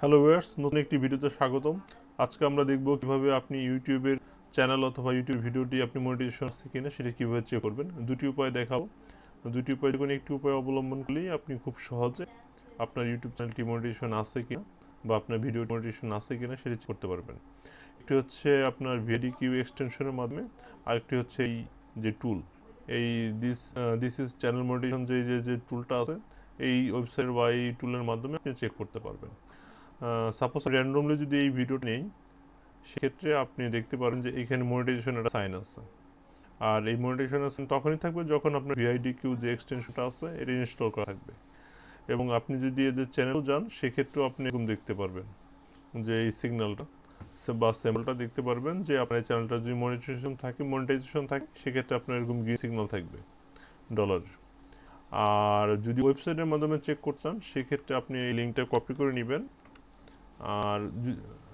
Hello viewers, নতুন একটি ভিডিওতে স্বাগতম। আজকে আমরা দেখব কিভাবে আপনি ইউটিউবের চ্যানেল অথবা ইউটিউব ভিডিওটি আপনি মনিটাইজেশন আছে কিনা সেটা কীভাবে চেক করবেন। দুটি উপায় দেখাবো। দুটি উপায় কোনো একটি উপায় অবলম্বন করলেই আপনি খুব সহজে আপনার ইউটিউব চ্যানেলটি মনিটাইজেশন আছে কিনা বা আপনার ভিডিও মনিটাইজেশন আছে কিনা সেটা চেক করতে পারবেন। একটি হচ্ছে আপনার vidiQ এক্সটেনশনের মাধ্যমে, আরেকটি হচ্ছে এই যে টুল, এই দিস ইজ চ্যানেল মনিটাইজেশন যে টুলটা আছে, এই ওয়েবসাইট বা এই টুলের মাধ্যমে আপনি চেক করতে পারবেন। সাপোজ র্যান্ডমলি যদি এই ভিডিওটা নেই, সেক্ষেত্রে আপনি দেখতে পারেন যে এখানে মনিটাইজেশন একটা সাইন আছে। আর এই মনিটাইজেশন সাইন তখনই থাকবে যখন আপনার vidiQ যে এক্সটেনশনটা আছে এটা ইনস্টল করা থাকবে। এবং আপনি যদি এদের চ্যানেলও যান, সেক্ষেত্রেও আপনি এরকম দেখতে পারবেন যে এই সিগন্যালটা বা সিম্বলটা দেখতে পারবেন যে আপনার এই চ্যানেলটা যদি মনিটাইজেশন থাকে সেক্ষেত্রে আপনার এরকম গ্রিন সিগন্যাল থাকবে ডলার। আর যদি ওয়েবসাইটের মাধ্যমে চেক করতে চান, সেক্ষেত্রে আপনি এই লিঙ্কটা কপি করে নেবেন আর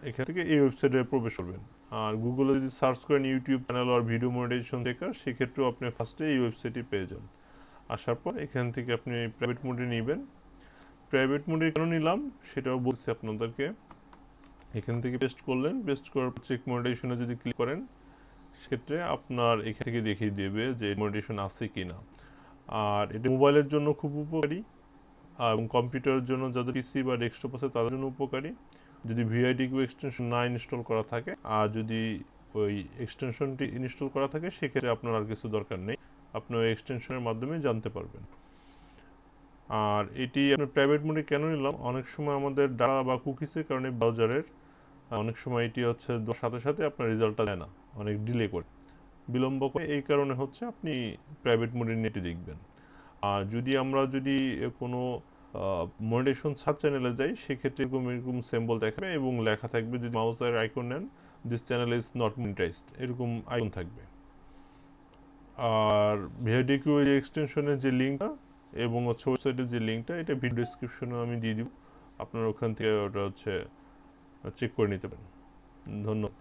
এখান থেকে এই ওয়েবসাইটে প্রবেশ করবেন। আর গুগলে যদি সার্চ করেন ইউটিউব চ্যানেল আর ভিডিও মনিটাইজেশন চেকার, সেক্ষেত্রেও আপনি ফার্স্টে এই ওয়েবসাইটটি পেয়ে যান। আসার পর এখান থেকে আপনি প্রাইভেট মোডে নেবেন। প্রাইভেট মোডে কেন নিলাম সেটাও বলছি আপনাদেরকে। এখান থেকে পেস্ট করলেন, পেস্ট করার পর চেক মনিটাইজেশনে যদি ক্লিক করেন, সেক্ষেত্রে আপনার এখান থেকে দেখিয়ে দেবে যে মনিটাইজেশন আছে কি না। আর এটা মোবাইলের জন্য খুব উপকারী এবং কম্পিউটারের জন্য যাদের পিসি বা ডেস্কটপ আছে তাদের জন্য উপকারী, যদি vidiQ এক্সটেনশন না ইনস্টল করা থাকে। আর যদি ওই এক্সটেনশনটি ইনস্টল করা থাকে, সেক্ষেত্রে আপনার আর কিছু দরকার নেই, আপনি ওই এক্সটেনশনের মাধ্যমে জানতে পারবেন। আর এটি আপনার প্রাইভেট মোডে কেন নিলাম, অনেক সময় আমাদের ডাটা বা কুকিজের কারণে ব্রাউজারের অনেক সময় এটি হচ্ছে সাথে সাথে আপনার রেজাল্টটা দেয় না, অনেক ডিলে করে, বিলম্ব করে। এই কারণে হচ্ছে আপনি প্রাইভেট মোডে নেটে দেখবেন। আর আমরা যদি কোনো মনিটাইজেশন সাব চ্যানেলে যাই, সেক্ষেত্রে এরকম সিম্বল দেখাবে এবং লেখা থাকবে, যদি মাউসের আইকন নেন, this channel is not monetised, এরকম আইকন থাকবে। আর vidiQ যে এক্সটেনশনের যে লিঙ্কটা এবং ওয়েবসাইটের যে লিঙ্কটা, এটা ভিডিও ডিসক্রিপশনে আমি দিয়ে দিব, আপনারা ওখান থেকে ওটা হচ্ছে চেক করে নিতে পারেন। ধন্যবাদ।